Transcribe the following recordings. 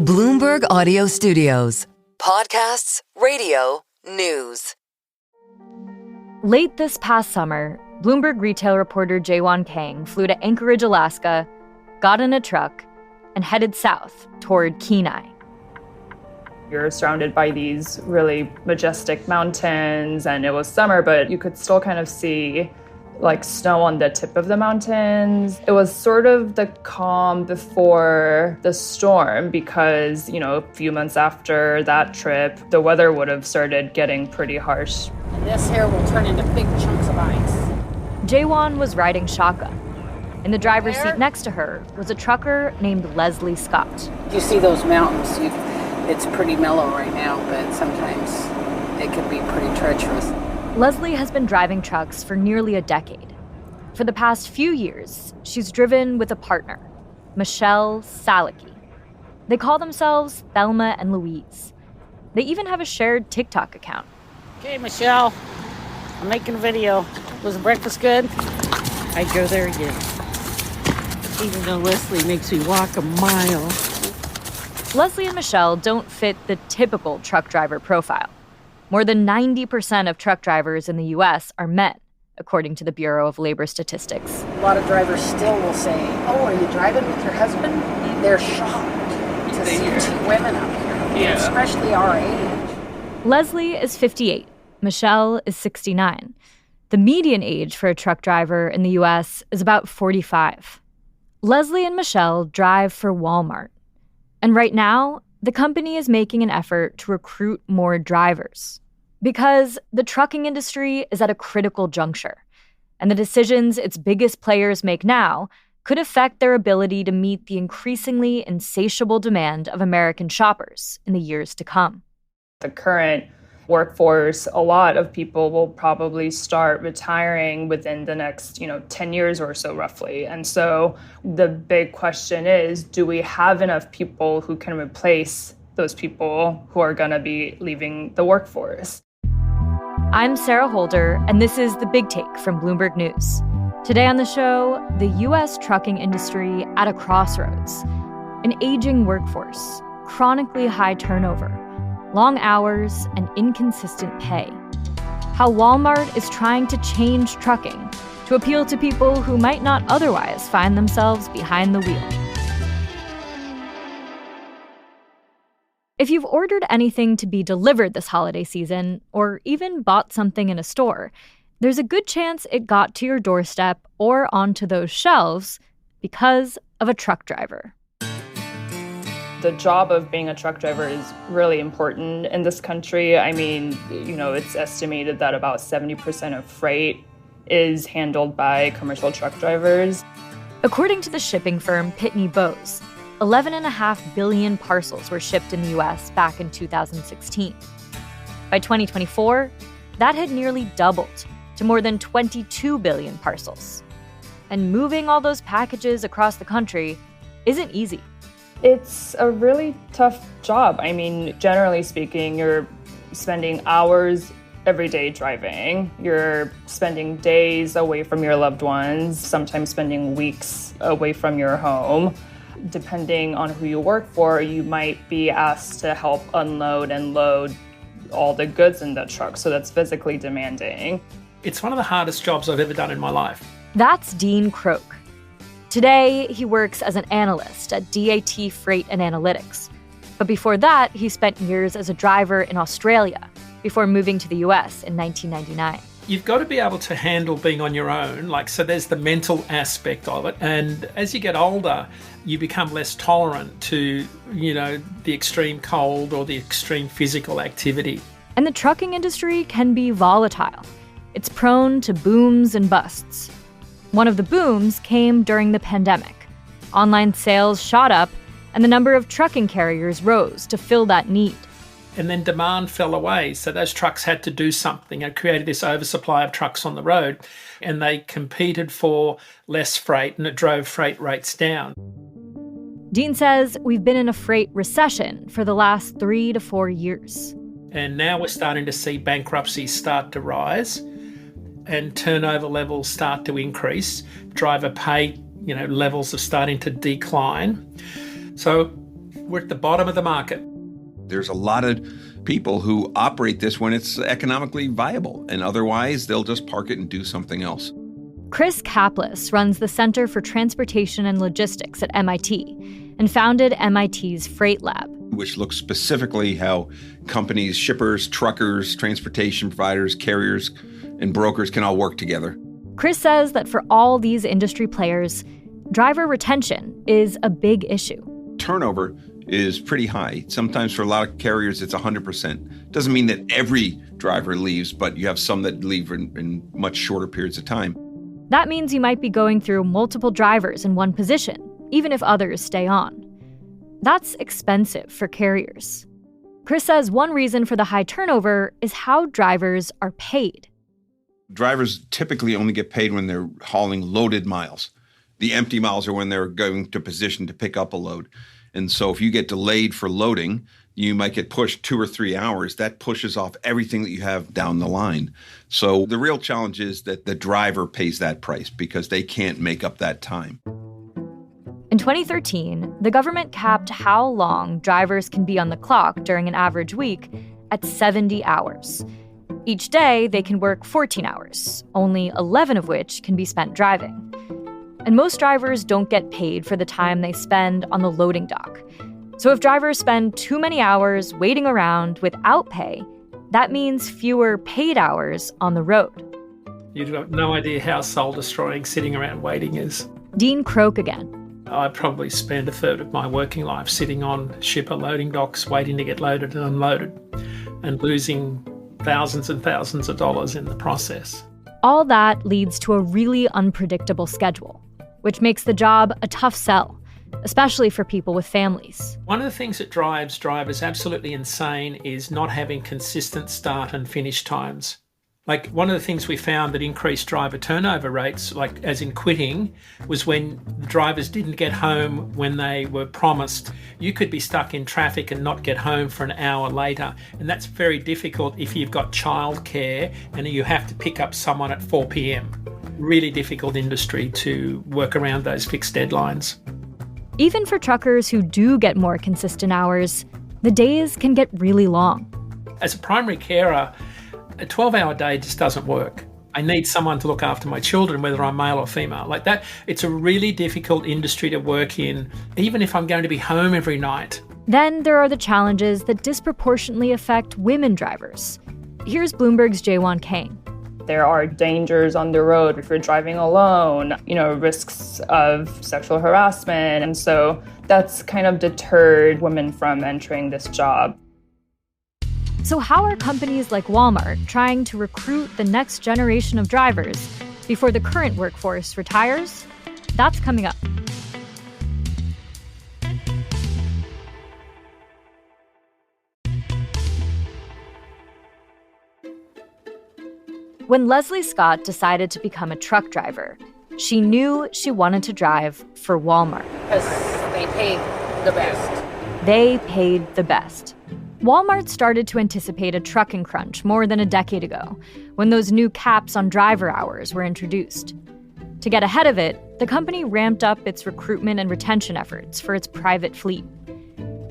Bloomberg Audio Studios. Podcasts, radio, news. Late this past summer, Bloomberg retail reporter Jaewon Kang flew to Anchorage, Alaska, got in a truck, and headed south toward Kenai. You're surrounded by these really majestic mountains, and it was summer, but you could still kind of see like snow on the tip of the mountains. It was sort of the calm before the storm because, a few months after that trip, the weather would have started getting pretty harsh. And this here will turn into big chunks of ice. Jaewon was riding shotgun. In the driver's seat next to her was a trucker named Leslie Scott. You see those mountains, it's pretty mellow right now, but sometimes it can be pretty treacherous. Leslie has been driving trucks for nearly a decade. For the past few years, she's driven with a partner, Michelle Salicki. They call themselves Thelma and Louise. They even have a shared TikTok account. Okay, Michelle, I'm making a video. Was the breakfast good? I'd go there again. Even though Leslie makes me walk a mile. Leslie and Michelle don't fit the typical truck driver profile. More than 90% of truck drivers in the U.S. are men, according to the Bureau of Labor Statistics. A lot of drivers still will say, "Oh, are you driving with your husband?" They're shocked to see two women up here, especially our age. Leslie is 58. Michelle is 69. The median age for a truck driver in the U.S. is about 45. Leslie and Michelle drive for Walmart. And right now, the company is making an effort to recruit more drivers because the trucking industry is at a critical juncture, and the decisions its biggest players make now could affect their ability to meet the increasingly insatiable demand of American shoppers in the years to come. The current workforce, a lot of people will probably start retiring within the next, 10 years or so roughly. And so the big question is, do we have enough people who can replace those people who are going to be leaving the workforce? I'm Sarah Holder, and this is The Big Take from Bloomberg News. Today on the show, the U.S. trucking industry at a crossroads. An aging workforce, chronically high turnover, long hours, and inconsistent pay. How Walmart is trying to change trucking to appeal to people who might not otherwise find themselves behind the wheel. If you've ordered anything to be delivered this holiday season, or even bought something in a store, there's a good chance it got to your doorstep or onto those shelves because of a truck driver. The job of being a truck driver is really important in this country. I mean, it's estimated that about 70% of freight is handled by commercial truck drivers. According to the shipping firm Pitney Bowes, 11.5 billion parcels were shipped in the U.S. back in 2016. By 2024, that had nearly doubled to more than 22 billion parcels. And moving all those packages across the country isn't easy. It's a really tough job. I mean, generally speaking, you're spending hours every day driving. You're spending days away from your loved ones, sometimes spending weeks away from your home. Depending on who you work for, you might be asked to help unload and load all the goods in the truck. So that's physically demanding. It's one of the hardest jobs I've ever done in my life. That's Dean Croke. Today, he works as an analyst at DAT Freight and Analytics. But before that, he spent years as a driver in Australia before moving to the US in 1999. You've got to be able to handle being on your own. So there's the mental aspect of it. And as you get older, you become less tolerant to, the extreme cold or the extreme physical activity. And the trucking industry can be volatile. It's prone to booms and busts. One of the booms came during the pandemic. Online sales shot up, and the number of trucking carriers rose to fill that need. And then demand fell away, so those trucks had to do something. It created this oversupply of trucks on the road, and they competed for less freight, and it drove freight rates down. Dean says we've been in a freight recession for the last 3 to 4 years. And now we're starting to see bankruptcies start to rise and turnover levels start to increase. Driver pay, levels are starting to decline. So We're at the bottom of the market. There's a lot of people who operate this when it's economically viable, and otherwise they'll just park it and do something else. Chris Caplice runs the Center for Transportation and Logistics at MIT and founded MIT's Freight Lab, which looks specifically how companies, shippers, truckers, transportation providers, carriers, and brokers can all work together. Chris says that for all these industry players, driver retention is a big issue. Turnover is pretty high. Sometimes for a lot of carriers, it's 100%. Doesn't mean that every driver leaves, but you have some that leave in much shorter periods of time. That means you might be going through multiple drivers in one position, even if others stay on. That's expensive for carriers. Chris says one reason for the high turnover is how drivers are paid. Drivers typically only get paid when they're hauling loaded miles. The empty miles are when they're going to position to pick up a load. And so if you get delayed for loading, you might get pushed 2 or 3 hours. That pushes off everything that you have down the line. So the real challenge is that the driver pays that price because they can't make up that time. In 2013, the government capped how long drivers can be on the clock during an average week at 70 hours. Each day, they can work 14 hours, only 11 of which can be spent driving. And most drivers don't get paid for the time they spend on the loading dock. So if drivers spend too many hours waiting around without pay, that means fewer paid hours on the road. You've got no idea how soul-destroying sitting around waiting is. Dean Croke again. I probably spend a third of my working life sitting on shipper loading docks waiting to get loaded and unloaded and losing thousands and thousands of dollars in the process. All that leads to a really unpredictable schedule, which makes the job a tough sell, especially for people with families. One of the things that drives drivers absolutely insane is not having consistent start and finish times. Like, one of the things we found that increased driver turnover rates, like as in quitting, was when the drivers didn't get home when they were promised. You could be stuck in traffic and not get home for an hour later. And that's very difficult if you've got childcare and you have to pick up someone at 4 p.m. Really difficult industry to work around those fixed deadlines. Even for truckers who do get more consistent hours, the days can get really long. As a primary carer, a 12-hour day just doesn't work. I need someone to look after my children, whether I'm male or female. Like that, it's a really difficult industry to work in, even if I'm going to be home every night. Then there are the challenges that disproportionately affect women drivers. Here's Bloomberg's Jaewon Kang. There are dangers on the road if you're driving alone, risks of sexual harassment. And so that's kind of deterred women from entering this job. So how are companies like Walmart trying to recruit the next generation of drivers before the current workforce retires? That's coming up. When Leslie Scott decided to become a truck driver, she knew she wanted to drive for Walmart. Because they paid the best. They paid the best. Walmart started to anticipate a trucking crunch more than a decade ago, when those new caps on driver hours were introduced. To get ahead of it, the company ramped up its recruitment and retention efforts for its private fleet.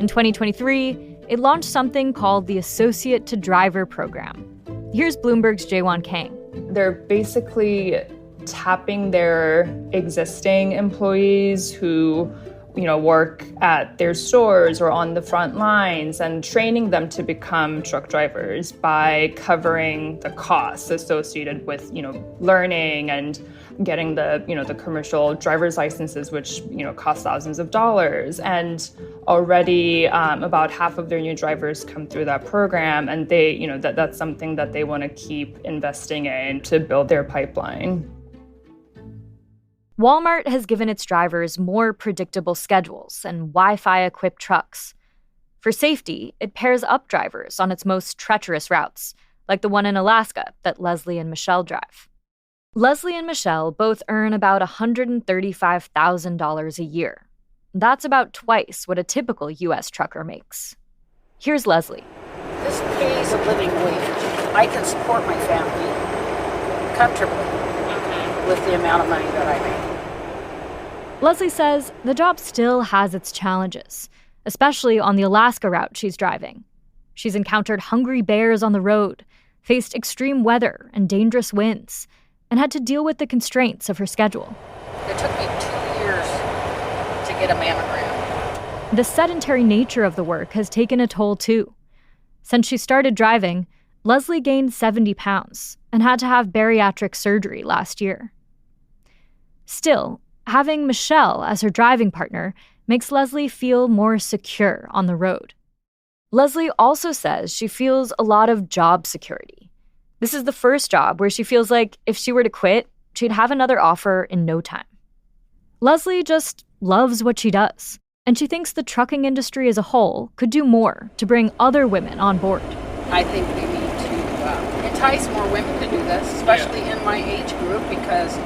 In 2023, it launched something called the Associate to Driver program. Here's Bloomberg's Jaewon Kang. They're basically tapping their existing employees who work at their stores or on the front lines and training them to become truck drivers by covering the costs associated with, learning and getting the commercial driver's licenses, which, cost thousands of dollars. And already about half of their new drivers come through that program. And they, that's something that they want to keep investing in to build their pipeline. Walmart has given its drivers more predictable schedules and Wi-Fi-equipped trucks. For safety, it pairs up drivers on its most treacherous routes, like the one in Alaska that Leslie and Michelle drive. Leslie and Michelle both earn about $135,000 a year. That's about twice what a typical U.S. trucker makes. Here's Leslie. This pays a living wage. I can support my family comfortably with the amount of money that I make. Leslie says the job still has its challenges, especially on the Alaska route she's driving. She's encountered hungry bears on the road, faced extreme weather and dangerous winds, and had to deal with the constraints of her schedule. It took me 2 years to get a mammogram. The sedentary nature of the work has taken a toll, too. Since she started driving, Leslie gained 70 pounds and had to have bariatric surgery last year. Still, having Michelle as her driving partner makes Leslie feel more secure on the road. Leslie also says she feels a lot of job security. This is the first job where she feels like if she were to quit, she'd have another offer in no time. Leslie just loves what she does, and she thinks the trucking industry as a whole could do more to bring other women on board. I think we need to entice more women to do this, especially in my age group, because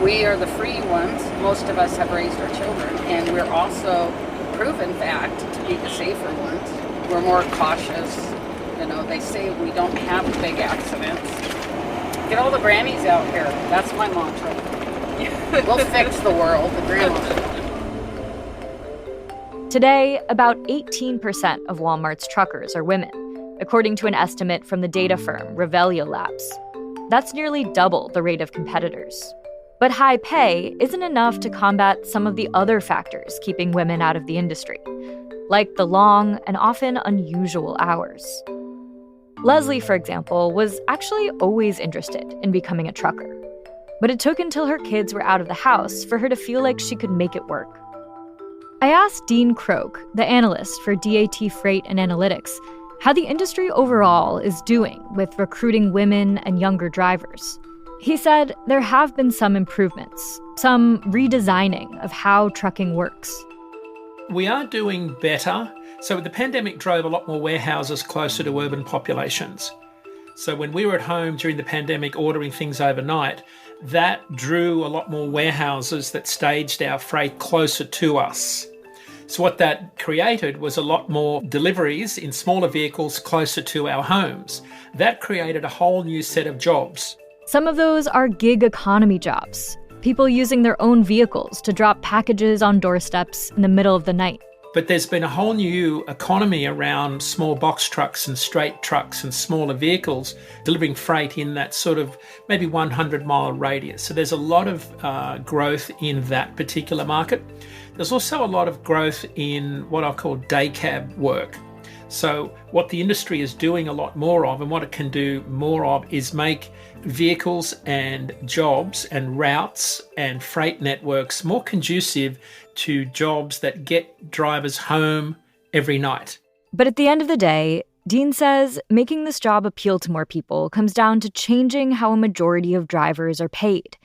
we are the free ones. Most of us have raised our children, and we're also proven fact to be the safer ones. We're more cautious. You know, they say we don't have big accidents. Get all the grannies out here. That's my mantra. We'll fix the world, the grandmas. Today, about 18% of Walmart's truckers are women, according to an estimate from the data firm Revelio Labs. That's nearly double the rate of competitors. But high pay isn't enough to combat some of the other factors keeping women out of the industry, like the long and often unusual hours. Leslie, for example, was actually always interested in becoming a trucker. But it took until her kids were out of the house for her to feel like she could make it work. I asked Dean Croke, the analyst for DAT Freight and Analytics, how the industry overall is doing with recruiting women and younger drivers. He said there have been some improvements, some redesigning of how trucking works. We are doing better. So the pandemic drove a lot more warehouses closer to urban populations. So when we were at home during the pandemic ordering things overnight, that drew a lot more warehouses that staged our freight closer to us. So what that created was a lot more deliveries in smaller vehicles closer to our homes. That created a whole new set of jobs. Some of those are gig economy jobs, people using their own vehicles to drop packages on doorsteps in the middle of the night. But there's been a whole new economy around small box trucks and straight trucks and smaller vehicles delivering freight in that sort of maybe 100-mile radius. So there's a lot of growth in that particular market. There's also a lot of growth in what I call day cab work. So what the industry is doing a lot more of, and what it can do more of, is make vehicles and jobs and routes and freight networks more conducive to jobs that get drivers home every night. But at the end of the day, Dean says making this job appeal to more people comes down to changing how a majority of drivers are paid,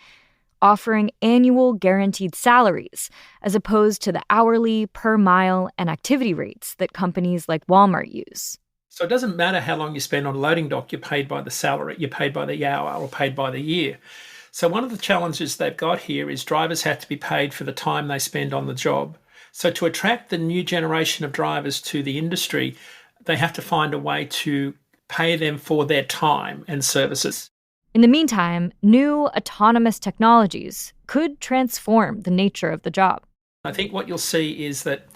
offering annual guaranteed salaries as opposed to the hourly, per mile, and activity rates that companies like Walmart use. So it doesn't matter how long you spend on a loading dock, you're paid by the salary, you're paid by the hour or paid by the year. So one of the challenges they've got here is drivers have to be paid for the time they spend on the job. So to attract the new generation of drivers to the industry, they have to find a way to pay them for their time and services. In the meantime, new autonomous technologies could transform the nature of the job. I think what you'll see is that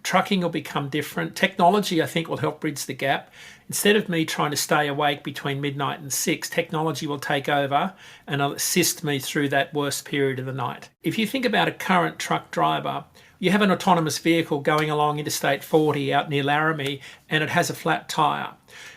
trucking will become different. Technology, I think, will help bridge the gap. Instead of me trying to stay awake between midnight and 6, technology will take over and assist me through that worst period of the night. If you think about a current truck driver, you have an autonomous vehicle going along Interstate 40 out near Laramie and it has a flat tyre.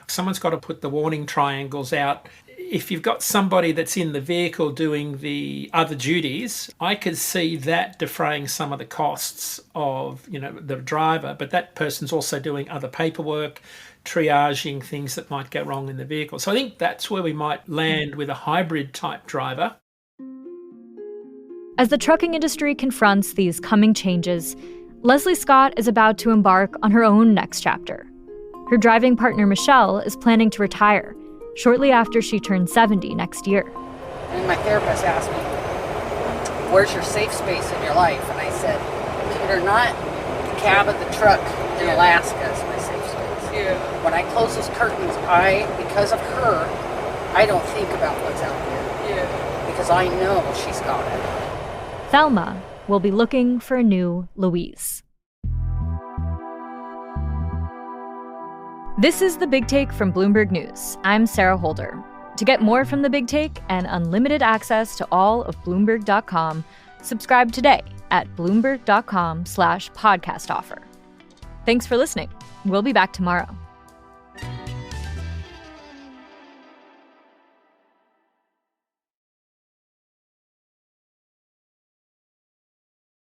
Someone's got to put the warning triangles out. If you've got somebody that's in the vehicle doing the other duties, I could see that defraying some of the costs of, the driver, but that person's also doing other paperwork, triaging things that might go wrong in the vehicle. So I think that's where we might land with a hybrid type driver. As the trucking industry confronts these coming changes, Leslie Scott is about to embark on her own next chapter. Her driving partner, Michelle, is planning to retire shortly after she turns 70 next year. And my therapist asked me, where's your safe space in your life? And I said, Peter, not the cab of the truck in Alaska is my safe space. Yeah. When I close those curtains, because of her, I don't think about what's out there. Yeah. Because I know she's got it. Thelma will be looking for a new Louise. This is The Big Take from Bloomberg News. I'm Sarah Holder. To get more from The Big Take and unlimited access to all of Bloomberg.com, subscribe today at Bloomberg.com/podcast offer. Thanks for listening. We'll be back tomorrow.